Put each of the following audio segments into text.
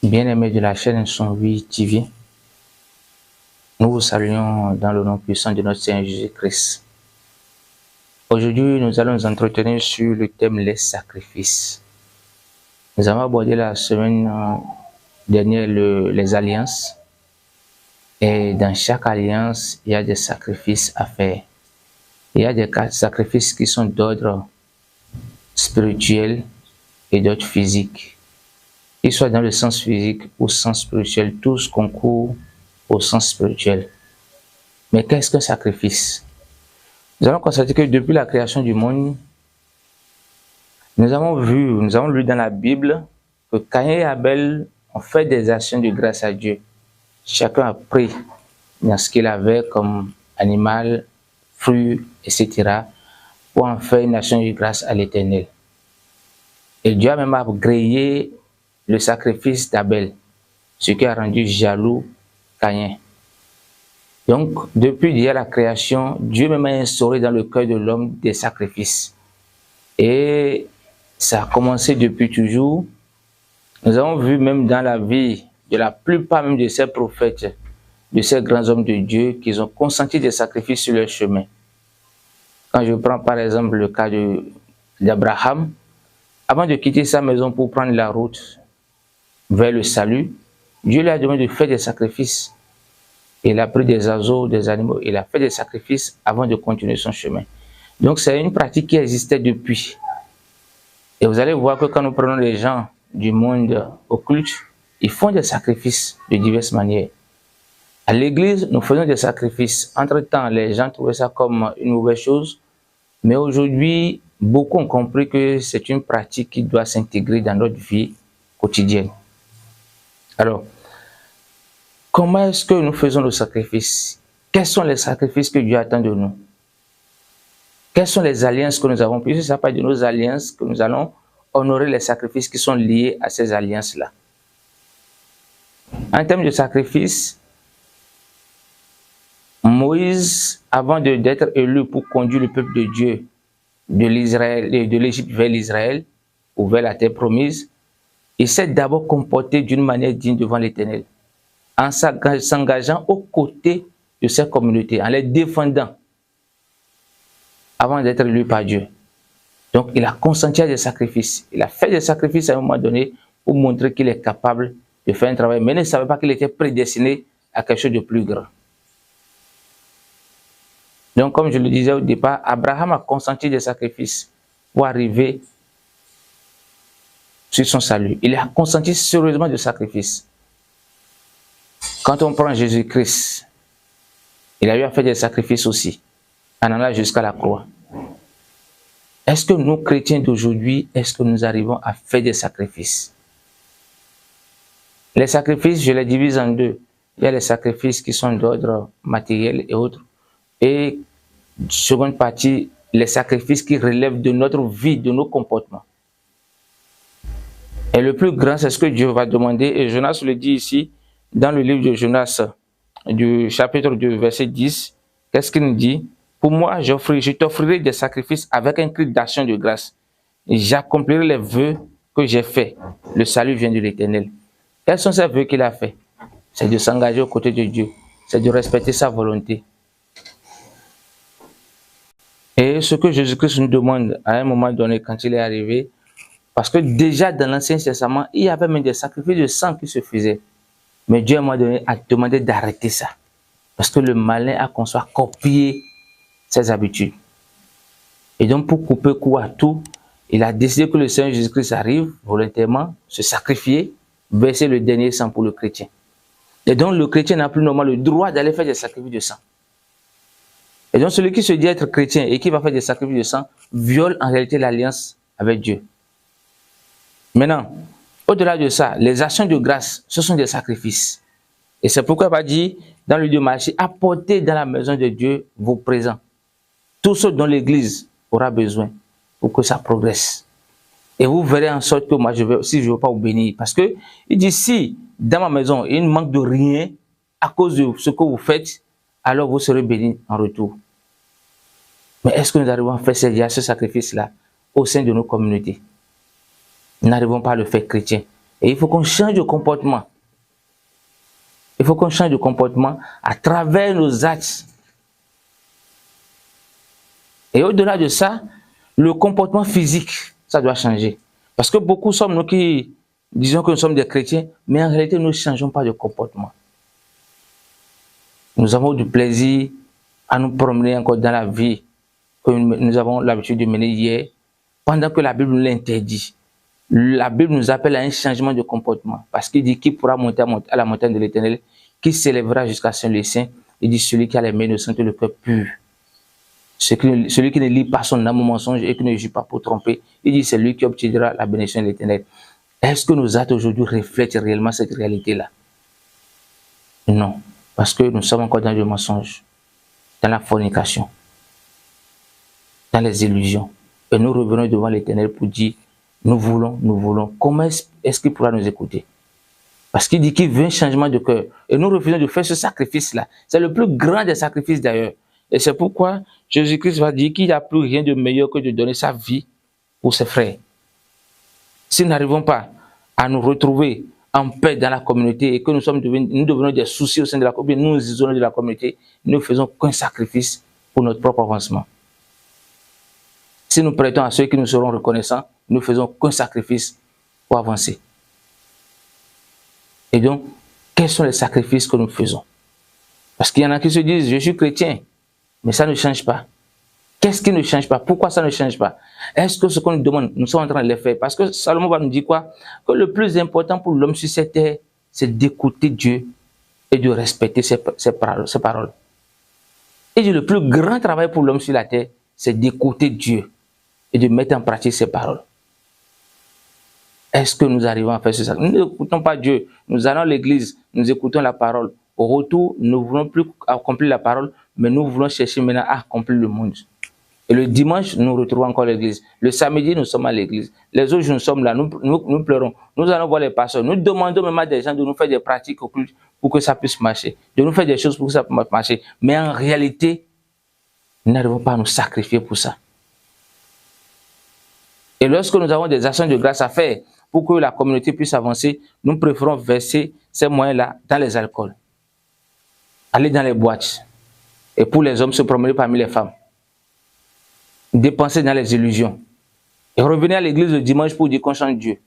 Bien-aimés de la chaîne Son Vie TV, nous vous saluons dans le nom puissant de notre Seigneur Jésus-Christ. Aujourd'hui, nous allons nous entretenir sur le thème les sacrifices. Nous avons abordé la semaine dernière les alliances. Et dans chaque alliance, il y a des sacrifices à faire. Il y a des sacrifices qui sont d'ordre spirituel et d'autres physiques. Qu'ils soient dans le sens physique ou sens spirituel, tous concourent au sens spirituel. Mais qu'est-ce qu'un sacrifice? Nous allons constater que depuis la création du monde, nous avons lu dans la Bible que Caïn et Abel ont fait des actions de grâce à Dieu. Chacun a pris dans ce qu'il avait comme animal, fruits, etc. pour en faire une action de grâce à l'Éternel. Et Dieu a même agréé le sacrifice d'Abel, ce qui a rendu jaloux Caïn. Donc, depuis d'hier la création, Dieu même a instauré dans le cœur de l'homme des sacrifices. Et ça a commencé depuis toujours. Nous avons vu même dans la vie de la plupart même de ces prophètes, de ces grands hommes de Dieu, qu'ils ont consenti des sacrifices sur leur chemin. Quand je prends par exemple le cas d'Abraham, avant de quitter sa maison pour prendre la route vers le salut, Dieu lui a demandé de faire des sacrifices. Il a pris des oiseaux, des animaux, il a fait des sacrifices avant de continuer son chemin. Donc c'est une pratique qui existait depuis. Et vous allez voir que quand nous prenons les gens du monde occulte, ils font des sacrifices de diverses manières. À l'église, nous faisons des sacrifices. Entre-temps, les gens trouvaient ça comme une mauvaise chose. Mais aujourd'hui, beaucoup ont compris que c'est une pratique qui doit s'intégrer dans notre vie quotidienne. Alors, comment est-ce que nous faisons le sacrifice? Quels sont les sacrifices que Dieu attend de nous? Quelles sont les alliances que nous avons prises? C'est pas de nos alliances que nous allons honorer les sacrifices qui sont liés à ces alliances-là. En termes de sacrifice, Moïse, avant d'être élu pour conduire le peuple de Dieu de l'Égypte vers l'Israël ou vers la terre promise, il s'est d'abord comporté d'une manière digne devant l'Éternel, en s'engageant aux côtés de ces communautés, en les défendant avant d'être élu par Dieu. Donc, il a consenti à des sacrifices. Il a fait des sacrifices à un moment donné pour montrer qu'il est capable de faire un travail, mais il ne savait pas qu'il était prédestiné à quelque chose de plus grand. Donc, comme je le disais au départ, Abraham a consenti des sacrifices pour arriver sur son salut. Il a consenti sérieusement des sacrifices. Quand on prend Jésus-Christ, il a eu à faire des sacrifices aussi, en allant jusqu'à la croix. Est-ce que nous, chrétiens d'aujourd'hui, est-ce que nous arrivons à faire des sacrifices? Les sacrifices, je les divise en deux. Il y a les sacrifices qui sont d'ordre matériel et autres. Et seconde partie, les sacrifices qui relèvent de notre vie, de nos comportements. Et le plus grand, c'est ce que Dieu va demander. Et Jonas le dit ici, dans le livre de Jonas, du chapitre 2, verset 10. Qu'est-ce qu'il nous dit? Pour moi, je t'offrirai des sacrifices avec un cri d'action de grâce. J'accomplirai les vœux que j'ai faits. Le salut vient de l'Éternel. Quels sont ces vœux qu'il a faits? C'est de s'engager aux côtés de Dieu. C'est de respecter sa volonté. Et ce que Jésus-Christ nous demande à un moment donné quand il est arrivé, parce que déjà dans l'Ancien Testament, il y avait même des sacrifices de sang qui se faisaient. Mais Dieu à un moment donné a demandé d'arrêter ça. Parce que le malin a conçu à copier ses habitudes. Et donc pour couper court à tout, il a décidé que le Seigneur Jésus-Christ arrive volontairement, se sacrifier, verser le dernier sang pour le chrétien. Et donc le chrétien n'a plus normalement le droit d'aller faire des sacrifices de sang. Et donc celui qui se dit être chrétien et qui va faire des sacrifices de sang viole en réalité l'alliance avec Dieu. Maintenant, au-delà de ça, les actions de grâce, ce sont des sacrifices. Et c'est pourquoi il va dire dans le lieu de marché, apportez dans la maison de Dieu vos présents. Tout ce dont l'Église aura besoin pour que ça progresse. Et vous verrez en sorte que moi, si je ne veux pas vous bénir. Parce que il dit, si dans ma maison, il ne manque de rien à cause de ce que vous faites, alors vous serez bénis en retour. Mais est-ce que nous arrivons à faire ce sacrifice-là au sein de nos communautés? Nous n'arrivons pas à le faire chrétien. Et il faut qu'on change de comportement. Il faut qu'on change de comportement à travers nos actes. Et au-delà de ça, le comportement physique, ça doit changer. Parce que beaucoup sommes nous qui disons que nous sommes des chrétiens, mais en réalité, nous ne changeons pas de comportement. Nous avons du plaisir à nous promener encore dans la vie que nous avons l'habitude de mener hier, pendant que la Bible nous l'interdit. La Bible nous appelle à un changement de comportement, parce qu'il dit qui pourra monter à la montagne de l'Éternel, qui s'élèvera jusqu'à Saint-Lieu saint. Il dit celui qui a les mains innocentes et le cœur pur. Celui qui ne lit pas son âme au mensonge et qui ne jure pas pour tromper. Il dit c'est lui qui obtiendra la bénédiction de l'Éternel. Est-ce que nos actes aujourd'hui reflètent réellement cette réalité-là? Non, parce que nous sommes encore dans le mensonge, dans la fornication, dans les illusions. Et nous revenons devant l'Éternel pour dire, nous voulons. Comment est-ce qu'il pourra nous écouter? Parce qu'il dit qu'il veut un changement de cœur. Et nous refusons de faire ce sacrifice-là. C'est le plus grand des sacrifices d'ailleurs. Et c'est pourquoi Jésus-Christ va dire qu'il n'y a plus rien de meilleur que de donner sa vie pour ses frères. Si nous n'arrivons pas à nous retrouver en paix dans la communauté et que nous devenons des soucis au sein de la communauté, nous nous isolons de la communauté, nous ne faisons qu'un sacrifice pour notre propre avancement. Si nous prêtons à ceux qui nous seront reconnaissants, nous ne faisons qu'un sacrifice pour avancer. Et donc, quels sont les sacrifices que nous faisons? Parce qu'il y en a qui se disent, je suis chrétien, mais ça ne change pas. Qu'est-ce qui ne change pas? Pourquoi ça ne change pas? Est-ce que ce qu'on nous demande, nous sommes en train de le faire? Parce que Salomon va nous dire quoi? Que le plus important pour l'homme sur cette terre, c'est d'écouter Dieu et de respecter ses paroles. Et le plus grand travail pour l'homme sur la terre, c'est d'écouter Dieu et de mettre en pratique ses paroles. Est-ce que nous arrivons à faire ce sacrifice? Nous n'écoutons pas Dieu. Nous allons à l'église, nous écoutons la parole. Au retour, nous ne voulons plus accomplir la parole, mais nous voulons chercher maintenant à accomplir le monde. Et le dimanche, nous retrouvons encore l'église. Le samedi, nous sommes à l'église. Les autres jours, nous sommes là, nous pleurons. Nous allons voir les pasteurs. Nous demandons même à des gens de nous faire des pratiques occultes pour que ça puisse marcher. De nous faire des choses pour que ça puisse marcher. Mais en réalité, nous n'arrivons pas à nous sacrifier pour ça. Et lorsque nous avons des actions de grâce à faire pour que la communauté puisse avancer, nous préférons verser ces moyens-là dans les alcools. Aller dans les boîtes. Et pour les hommes, se promener parmi les femmes. Dépenser dans les illusions. Et revenir à l'église le dimanche pour dire qu'on chante Dieu.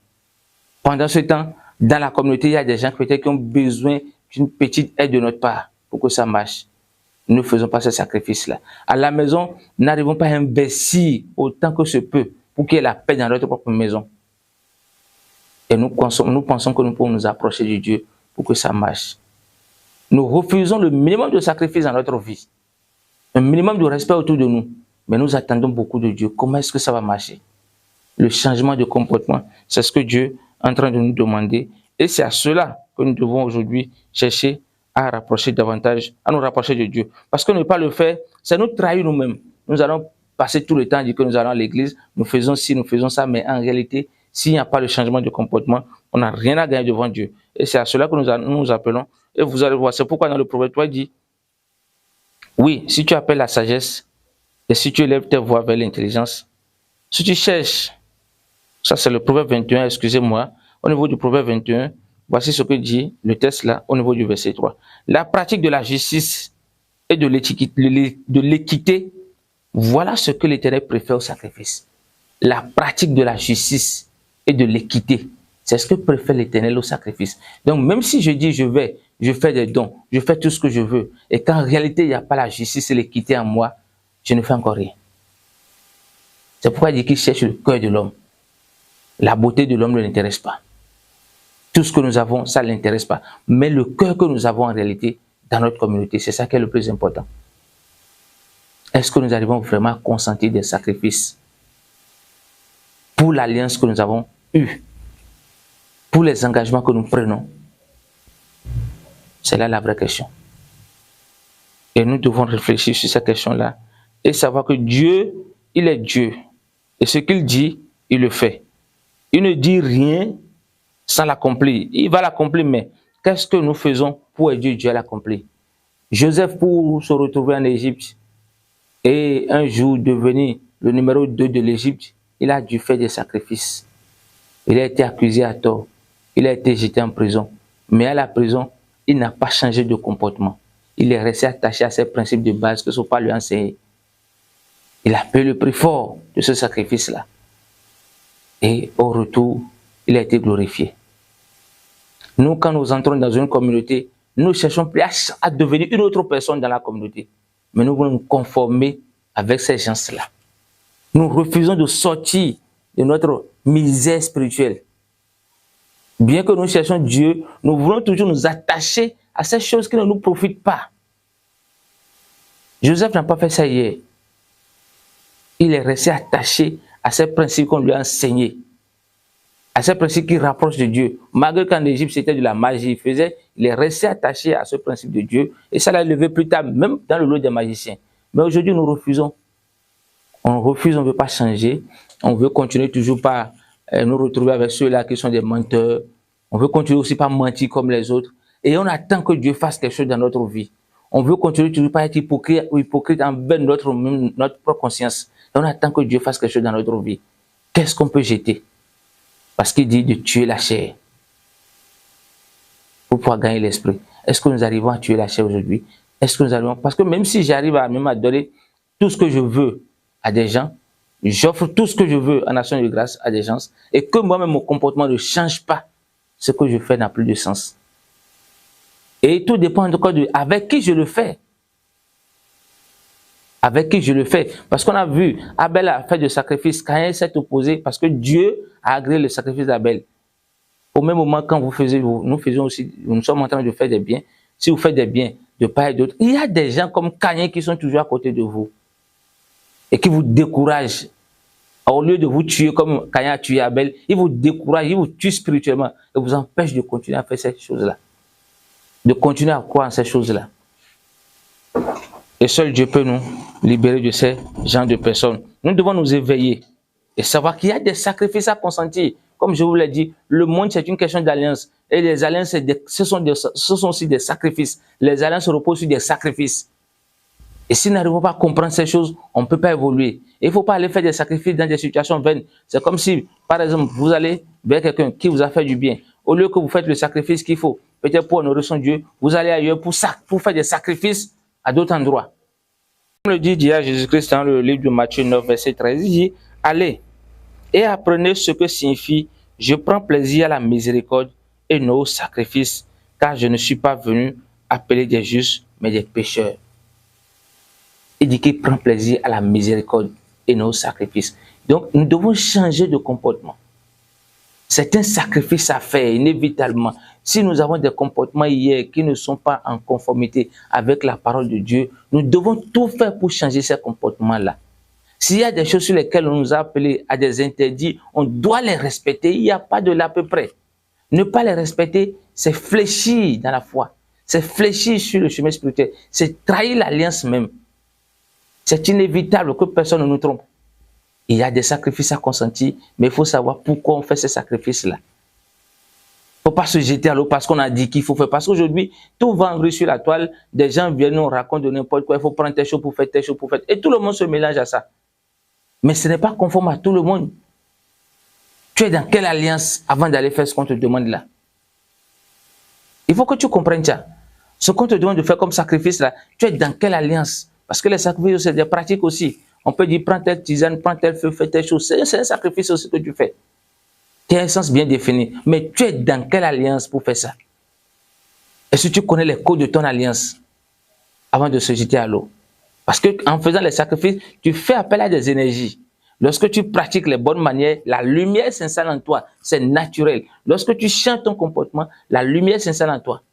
Pendant ce temps, dans la communauté, il y a des gens peut-être qui ont besoin d'une petite aide de notre part pour que ça marche. Nous ne faisons pas ce sacrifice-là. À la maison, nous n'arrivons pas à investir autant que ce peut pour qu'il y ait la paix dans notre propre maison. Et nous pensons que nous pouvons nous approcher de Dieu pour que ça marche. Nous refusons le minimum de sacrifice dans notre vie. Un minimum de respect autour de nous. Mais nous attendons beaucoup de Dieu. Comment est-ce que ça va marcher? Le changement de comportement, c'est ce que Dieu est en train de nous demander. Et c'est à cela que nous devons aujourd'hui chercher à nous rapprocher de Dieu. Parce que ne pas le faire, c'est nous trahir nous-mêmes. Nous allons passer tout le temps à dire que nous allons à l'église, nous faisons ci, nous faisons ça, mais en réalité, s'il n'y a pas le changement de comportement, on n'a rien à gagner devant Dieu. Et c'est à cela que nous appelons. Et vous allez voir, c'est pourquoi dans le proverbe, toi, il dit, oui, si tu appelles la sagesse, et si tu élèves tes voix vers l'intelligence, si tu cherches, ça c'est le proverbe 21, excusez-moi, au niveau du proverbe 21, voici ce que dit le texte là, au niveau du verset 3. La pratique de la justice et de l'équité, voilà ce que l'Éternel préfère au sacrifice. La pratique de la justice et de l'équité, c'est ce que préfère l'Éternel au sacrifice. Donc même si je dis je fais des dons, je fais tout ce que je veux, et qu'en réalité il n'y a pas la justice et l'équité en moi, je ne fais encore rien. C'est pourquoi il dit qu'il cherche le cœur de l'homme. La beauté de l'homme ne l'intéresse pas. Tout ce que nous avons, ça ne l'intéresse pas. Mais le cœur que nous avons en réalité dans notre communauté, c'est ça qui est le plus important. Est-ce que nous arrivons vraiment à consentir des sacrifices pour l'alliance que nous avons eue, pour les engagements que nous prenons? C'est là la vraie question. Et nous devons réfléchir sur cette question-là et savoir que Dieu, il est Dieu. Et ce qu'il dit, il le fait. Il ne dit rien sans l'accomplir. Il va l'accomplir, mais qu'est-ce que nous faisons pour aider Dieu à l'accomplir? Joseph, pour se retrouver en Égypte et un jour devenir le numéro 2 de l'Égypte, il a dû faire des sacrifices. Il a été accusé à tort. Il a été jeté en prison. Mais à la prison, il n'a pas changé de comportement. Il est resté attaché à ses principes de base que son père lui a enseigné. Il a payé le prix fort de ce sacrifice-là. Et au retour, il a été glorifié. Nous, quand nous entrons dans une communauté, nous ne cherchons plus à devenir une autre personne dans la communauté. Mais nous voulons nous conformer avec ces gens-là. Nous refusons de sortir de notre misère spirituelle. Bien que nous cherchions Dieu, nous voulons toujours nous attacher à ces choses qui ne nous profitent pas. Joseph n'a pas fait ça hier. Il est resté attaché à ces principes qu'on lui a enseignés, à ces principes qui rapprochent de Dieu. Malgré qu'en Égypte, c'était de la magie, il est resté attaché à ce principe de Dieu. Et ça l'a élevé plus tard, même dans le lot des magiciens. Mais aujourd'hui, nous refusons. On refuse, on ne veut pas changer. On veut continuer toujours par nous retrouver avec ceux-là qui sont des menteurs. On veut continuer aussi par mentir comme les autres. Et on attend que Dieu fasse quelque chose dans notre vie. On veut continuer toujours par être hypocrite envers notre propre conscience. Et on attend que Dieu fasse quelque chose dans notre vie. Qu'est-ce qu'on peut jeter? Parce qu'il dit de tuer la chair pour pouvoir gagner l'esprit. Est-ce que nous arrivons à tuer la chair aujourd'hui? Est-ce que nous arrivons? Parce que même si j'arrive à donner tout ce que je veux à des gens, j'offre tout ce que je veux en action de grâce à des gens, et que moi-même mon comportement ne change pas, ce que je fais n'a plus de sens. Et tout dépend encore de avec qui je le fais. Avec qui je le fais. Parce qu'on a vu, Abel a fait de sacrifice, Caïn s'est opposé parce que Dieu a agréé le sacrifice d'Abel. Au même moment, quand nous sommes en train de faire des biens. Si vous faites des biens de part et d'autre, il y a des gens comme Caïn qui sont toujours à côté de vous et qui vous découragent. Au lieu de vous tuer comme Caïn a tué Abel, ils vous découragent, ils vous tuent spirituellement et vous empêchent de continuer à faire ces choses-là. De continuer à croire en ces choses-là. Et seul Dieu peut nous libérer de ces genres de personnes. Nous devons nous éveiller et savoir qu'il y a des sacrifices à consentir. Comme je vous l'ai dit, le monde c'est une question d'alliance. Et les alliances, ce sont aussi des sacrifices. Les alliances reposent sur des sacrifices. Et si nous n'arrivons pas à comprendre ces choses, on ne peut pas évoluer. Il ne faut pas aller faire des sacrifices dans des situations vaines. C'est comme si, par exemple, vous allez vers quelqu'un qui vous a fait du bien. Au lieu que vous faites le sacrifice qu'il faut, peut-être pour honorer son Dieu, vous allez ailleurs pour faire des sacrifices à d'autres endroits. Comme le dit hier Jésus-Christ dans le livre de Matthieu 9, verset 13, il dit, allez et apprenez ce que signifie « Je prends plaisir à la miséricorde et non au sacrifice, car je ne suis pas venu appeler des justes, mais des pécheurs. » Il dit qu'il prend plaisir à la miséricorde et non au sacrifice. Donc, nous devons changer de comportement. C'est un sacrifice à faire, inévitablement. Si nous avons des comportements hier qui ne sont pas en conformité avec la parole de Dieu, nous devons tout faire pour changer ces comportements-là. S'il y a des choses sur lesquelles on nous a appelés à des interdits, on doit les respecter. Il n'y a pas de l'à peu près. Ne pas les respecter, c'est fléchir dans la foi. C'est fléchir sur le chemin spirituel. C'est trahir l'alliance même. C'est inévitable que personne ne nous trompe. Il y a des sacrifices à consentir, mais il faut savoir pourquoi on fait ces sacrifices-là. Il ne faut pas se jeter à l'eau parce qu'on a dit qu'il faut faire. Parce qu'aujourd'hui, tout va en sur la toile. Des gens viennent nous raconter de n'importe quoi. Il faut prendre tes choses pour faire, tes choses pour faire. Et tout le monde se mélange à ça. Mais ce n'est pas conforme à tout le monde. Tu es dans quelle alliance avant d'aller faire ce qu'on te demande là? Il faut que tu comprennes ça. Ce qu'on te demande de faire comme sacrifice là, tu es dans quelle alliance? Parce que les sacrifices, c'est des pratiques aussi. On peut dire, prends telle tisane, prends tel feu, fais telle chose. C'est un sacrifice aussi que tu fais. Tu as un sens bien défini. Mais tu es dans quelle alliance pour faire ça? Est-ce que tu connais les codes de ton alliance avant de se jeter à l'eau? Parce qu'en faisant les sacrifices, tu fais appel à des énergies. Lorsque tu pratiques les bonnes manières, la lumière s'installe en toi. C'est naturel. Lorsque tu changes ton comportement, la lumière s'installe en toi.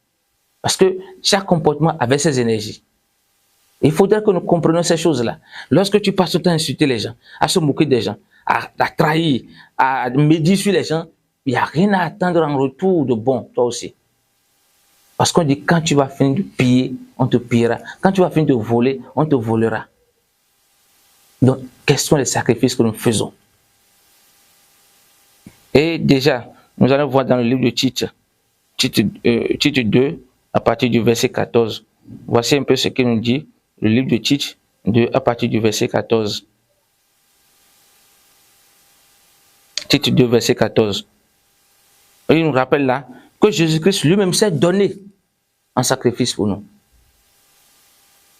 Parce que chaque comportement avait ses énergies. Il faudrait que nous comprenions ces choses-là. Lorsque tu passes ton temps à insulter les gens, à se moquer des gens, à trahir, à médire sur les gens, il n'y a rien à attendre en retour de bon, toi aussi. Parce qu'on dit, quand tu vas finir de piller, on te pillera. Quand tu vas finir de voler, on te volera. Donc, quels sont les sacrifices que nous faisons? Et déjà, nous allons voir dans le livre de Tite 2, à partir du verset 14. Voici un peu ce qu'il nous dit, le livre de Tite 2, à partir du verset 14. Tite 2, verset 14. Et il nous rappelle là que Jésus-Christ lui-même s'est donné en sacrifice pour nous,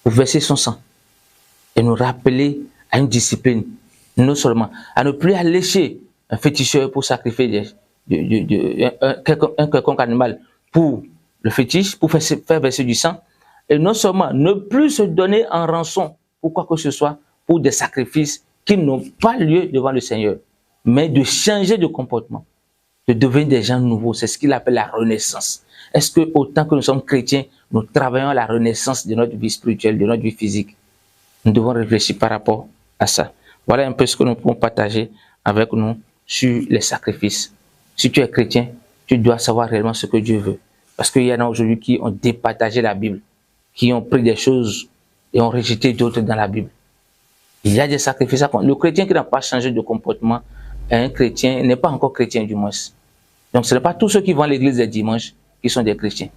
pour verser son sang et nous rappeler à une discipline, non seulement à ne plus aller chez un féticheur pour sacrifier un quelconque animal pour le fétiche, pour faire verser du sang, et non seulement ne plus se donner en rançon pour quoi que ce soit, pour des sacrifices qui n'ont pas lieu devant le Seigneur, mais de changer de comportement, de devenir des gens nouveaux. C'est ce qu'il appelle la renaissance. Est-ce que autant que nous sommes chrétiens, nous travaillons à la renaissance de notre vie spirituelle, de notre vie physique? Nous devons réfléchir par rapport à ça. Voilà un peu ce que nous pouvons partager avec nous sur les sacrifices. Si tu es chrétien, tu dois savoir réellement ce que Dieu veut. Parce qu'il y en a aujourd'hui qui ont départagé la Bible, qui ont pris des choses et ont rejeté d'autres dans la Bible. Il y a des sacrifices à faire. Le chrétien qui n'a pas changé de comportement, un chrétien n'est pas encore chrétien du moins. Donc ce n'est pas tous ceux qui vont à l'église les dimanches qui sont des chrétiens.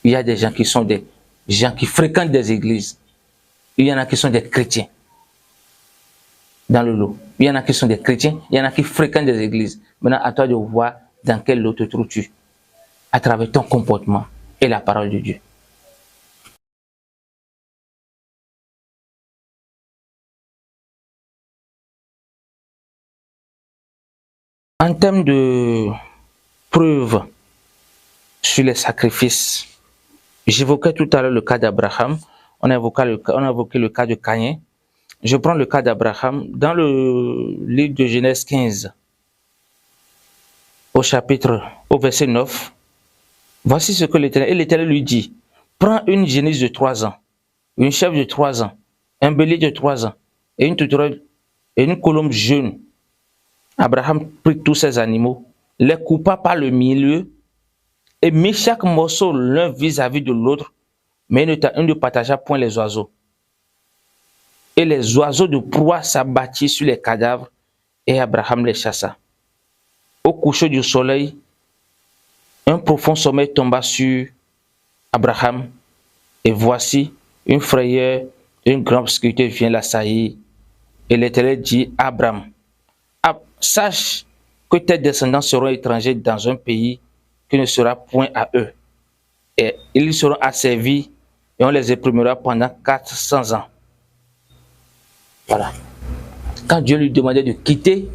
Il y a des gens qui sont des gens qui fréquentent des églises. Il y en a qui sont des chrétiens dans le lot. Il y en a qui sont des chrétiens, il y en a qui fréquentent des églises. Maintenant, à toi de voir dans quel lot te trouves-tu à travers ton comportement et la parole de Dieu. En termes de preuves sur les sacrifices, j'évoquais tout à l'heure le cas d'Abraham, on a évoqué le cas de Caïn. Je prends le cas d'Abraham dans le livre de Genèse 15, au verset 9. Voici ce que l'Éternel lui dit. Prends une génisse de 3 ans, une chèvre de 3 ans, un bélier de 3 ans et une tourterelle et une colombe jeune. Abraham prit tous ces animaux, les coupa par le milieu et mit chaque morceau l'un vis-à-vis de l'autre, mais il ne partagea point les oiseaux. Et les oiseaux de proie s'abattirent sur les cadavres, et Abraham les chassa. Au coucher du soleil, un profond sommeil tomba sur Abraham, et voici une frayeur, une grande obscurité vient l'assaillir. Et l'Éternel dit à Abraham, sache que tes descendants seront étrangers dans un pays qui ne sera point à eux. Et ils seront asservis et on les opprimera pendant 400 ans. Voilà. Quand Dieu lui demandait de quitter,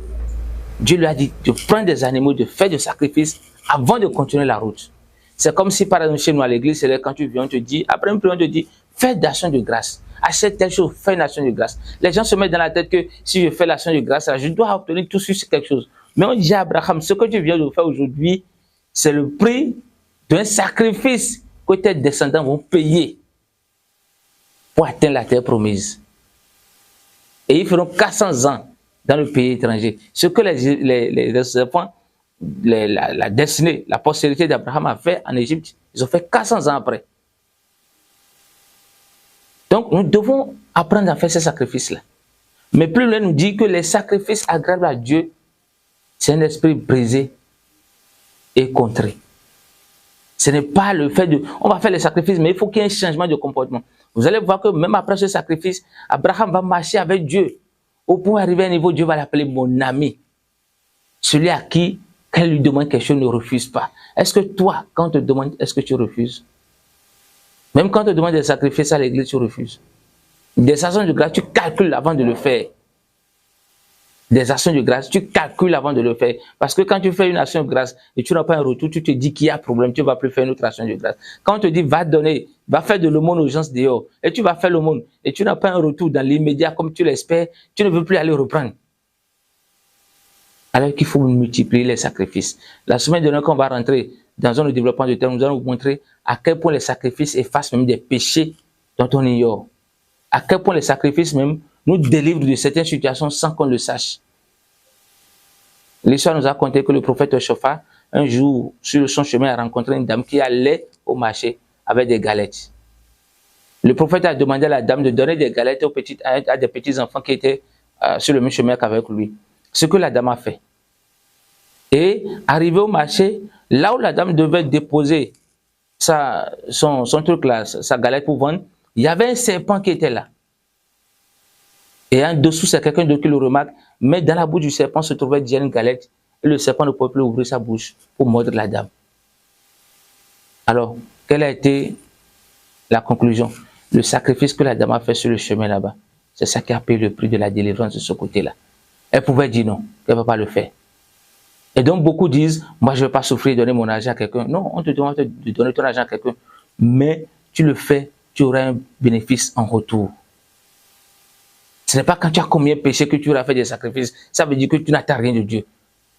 Dieu lui a dit de prendre des animaux, de faire des sacrifices avant de continuer la route. C'est comme si par exemple chez nous à l'église, c'est là quand tu viens, on te dit, après une prière, on te dit, fais d'action de grâce. Achète telle chose, fais une action de grâce. Les gens se mettent dans la tête que si je fais l'action de grâce, je dois obtenir tout sur quelque chose. Mais on dit à Abraham, ce que tu viens de faire aujourd'hui, c'est le prix d'un sacrifice que tes descendants vont payer pour atteindre la terre promise. Et ils feront 400 ans dans le pays étranger. Ce que les enfants, la destinée, la postérité d'Abraham a fait en Égypte, ils ont fait 400 ans après. Donc, nous devons apprendre à faire ces sacrifices-là. Mais plus loin nous dit que les sacrifices agréables à Dieu, c'est un esprit brisé et contré. Ce n'est pas le fait de... On va faire les sacrifices, mais il faut qu'il y ait un changement de comportement. Vous allez voir que même après ce sacrifice, Abraham va marcher avec Dieu. Au point d'arriver à un niveau, Dieu va l'appeler mon ami. Celui à qui, quand il lui demande quelque chose, ne refuse pas. Est-ce que toi, quand on te demande, est-ce que tu refuses? Même quand on te demande des sacrifices à l'église, tu refuses. Des actions de grâce, tu calcules avant de le faire. Des actions de grâce, tu calcules avant de le faire. Parce que quand tu fais une action de grâce et tu n'as pas un retour, tu te dis qu'il y a un problème, tu ne vas plus faire une autre action de grâce. Quand on te dit va donner, va faire de l'aumône aux gens dehors, et tu vas faire l'aumône, et tu n'as pas un retour dans l'immédiat comme tu l'espères, tu ne veux plus aller reprendre. Alors qu'il faut multiplier les sacrifices. La semaine dernière, quand on va rentrer dans un développement de terme, nous allons vous montrer à quel point les sacrifices effacent même des péchés dont on ignore. À quel point les sacrifices même nous délivrent de certaines situations sans qu'on le sache. L'histoire nous a conté que le prophète Shopha, un jour, sur son chemin, a rencontré une dame qui allait au marché avec des galettes. Le prophète a demandé à la dame de donner des galettes à des petits enfants qui étaient sur le même chemin qu'avec lui. Ce que la dame a fait. Et arrivé au marché, là où la dame devait déposer son truc là, sa galette pour vendre, il y avait un serpent qui était là. Et en dessous, c'est quelqu'un d'autre qui le remarque, mais dans la bouche du serpent se trouvait déjà une galette et le serpent ne pouvait plus ouvrir sa bouche pour mordre la dame. Alors, quelle a été la conclusion? Le sacrifice que la dame a fait sur le chemin là-bas, c'est ça qui a payé le prix de la délivrance de ce côté-là. Elle pouvait dire non, qu'elle ne va pas le faire. Et donc beaucoup disent, moi je ne vais pas souffrir de donner mon argent à quelqu'un. Non, on te demande de donner ton argent à quelqu'un, mais tu le fais, tu auras un bénéfice en retour. Ce n'est pas quand tu as combien péché que tu auras fait des sacrifices, ça veut dire que tu n'attends rien de Dieu.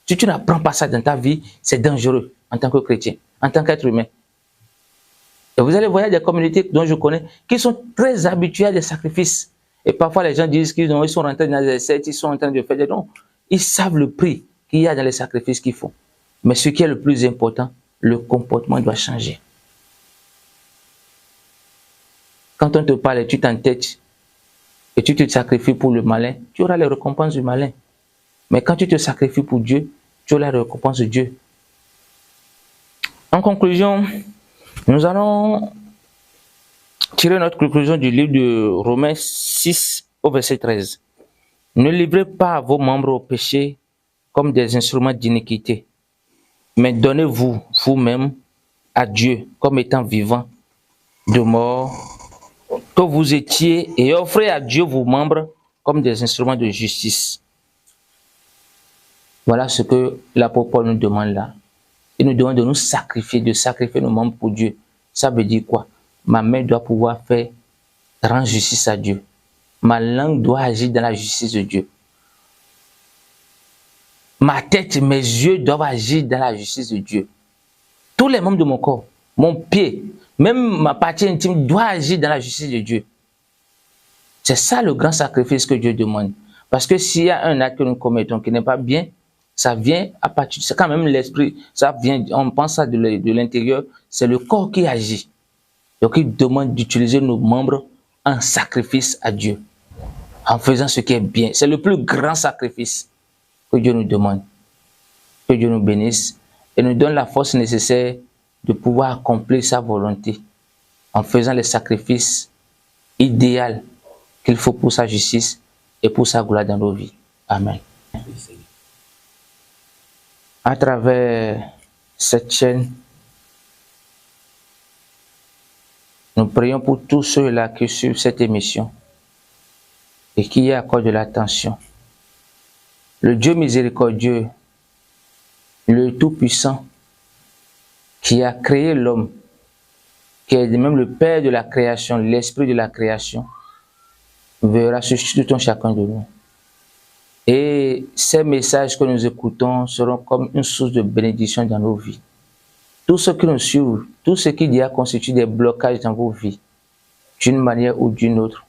Si tu n'apprends pas ça dans ta vie, c'est dangereux en tant que chrétien, en tant qu'être humain. Et vous allez voir des communautés dont je connais qui sont très habituées à des sacrifices. Et parfois les gens disent qu'ils sont rentrés dans des sectes, ils sont en train de faire des dons. Ils savent le prix qu'il y a dans les sacrifices qu'ils font. Mais ce qui est le plus important, le comportement doit changer. Quand on te parle et tu t'entêtes et tu te sacrifies pour le malin, tu auras les récompenses du malin. Mais quand tu te sacrifies pour Dieu, tu auras les récompenses de Dieu. En conclusion, nous allons tirer notre conclusion du livre de Romains 6 au verset 13. Ne livrez pas vos membres au péché comme des instruments d'iniquité, mais donnez-vous vous-même à Dieu comme étant vivant de mort que vous étiez et offrez à Dieu vos membres comme des instruments de justice. Voilà ce que l'apôtre Paul nous demande là. Il nous demande de nous sacrifier, de sacrifier nos membres pour Dieu. Ça veut dire quoi? Ma main doit pouvoir rendre justice à Dieu. Ma langue doit agir dans la justice de Dieu. Ma tête, mes yeux doivent agir dans la justice de Dieu. Tous les membres de mon corps, mon pied, même ma partie intime doit agir dans la justice de Dieu. C'est ça le grand sacrifice que Dieu demande. Parce que s'il y a un acte que nous commettons qui n'est pas bien, ça vient à partir, c'est quand même l'esprit, ça vient, on pense ça de l'intérieur, c'est le corps qui agit. Donc il demande d'utiliser nos membres en sacrifice à Dieu, en faisant ce qui est bien. C'est le plus grand sacrifice que Dieu nous demande. Que Dieu nous bénisse et nous donne la force nécessaire de pouvoir accomplir sa volonté en faisant les sacrifices idéaux qu'il faut pour sa justice et pour sa gloire dans nos vies. Amen. À travers cette chaîne, nous prions pour tous ceux-là qui suivent cette émission et qui y accordent de l'attention. Le Dieu miséricordieux, le Tout-Puissant, qui a créé l'homme, qui est même le Père de la création, l'Esprit de la création, verra sur tout un chacun de nous. Et ces messages que nous écoutons seront comme une source de bénédiction dans nos vies. Tous ceux qui nous suivent, tout ce qui déjà constitue des blocages dans vos vies, d'une manière ou d'une autre,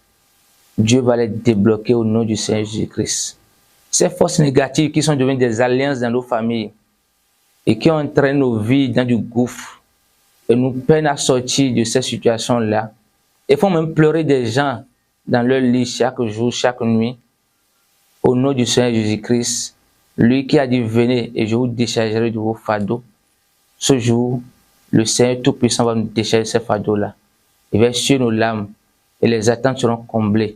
Dieu va les débloquer au nom du Seigneur Jésus-Christ. Ces forces négatives qui sont devenues des alliances dans nos familles et qui entraînent nos vies dans du gouffre et nous peinent à sortir de ces situations-là et font même pleurer des gens dans leur lit chaque jour, chaque nuit, au nom du Seigneur Jésus-Christ, lui qui a dit venez et je vous déchargerai de vos fardeaux. Ce jour, le Seigneur Tout-Puissant va nous décharger ces fardeaux-là. Il va essuyer nos larmes et les attentes seront comblées.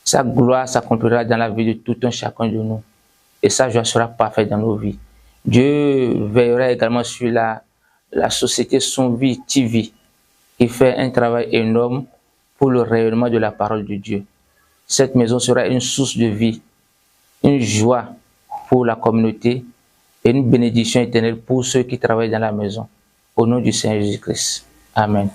Sa gloire s'accomplira dans la vie de tout un chacun de nous. Et sa joie sera parfaite dans nos vies. Dieu veillera également sur la société Son Vie TV qui fait un travail énorme pour le rayonnement de la parole de Dieu. Cette maison sera une source de vie, une joie pour la communauté et une bénédiction éternelle pour ceux qui travaillent dans la maison. Au nom du Seigneur Jésus-Christ. Amen.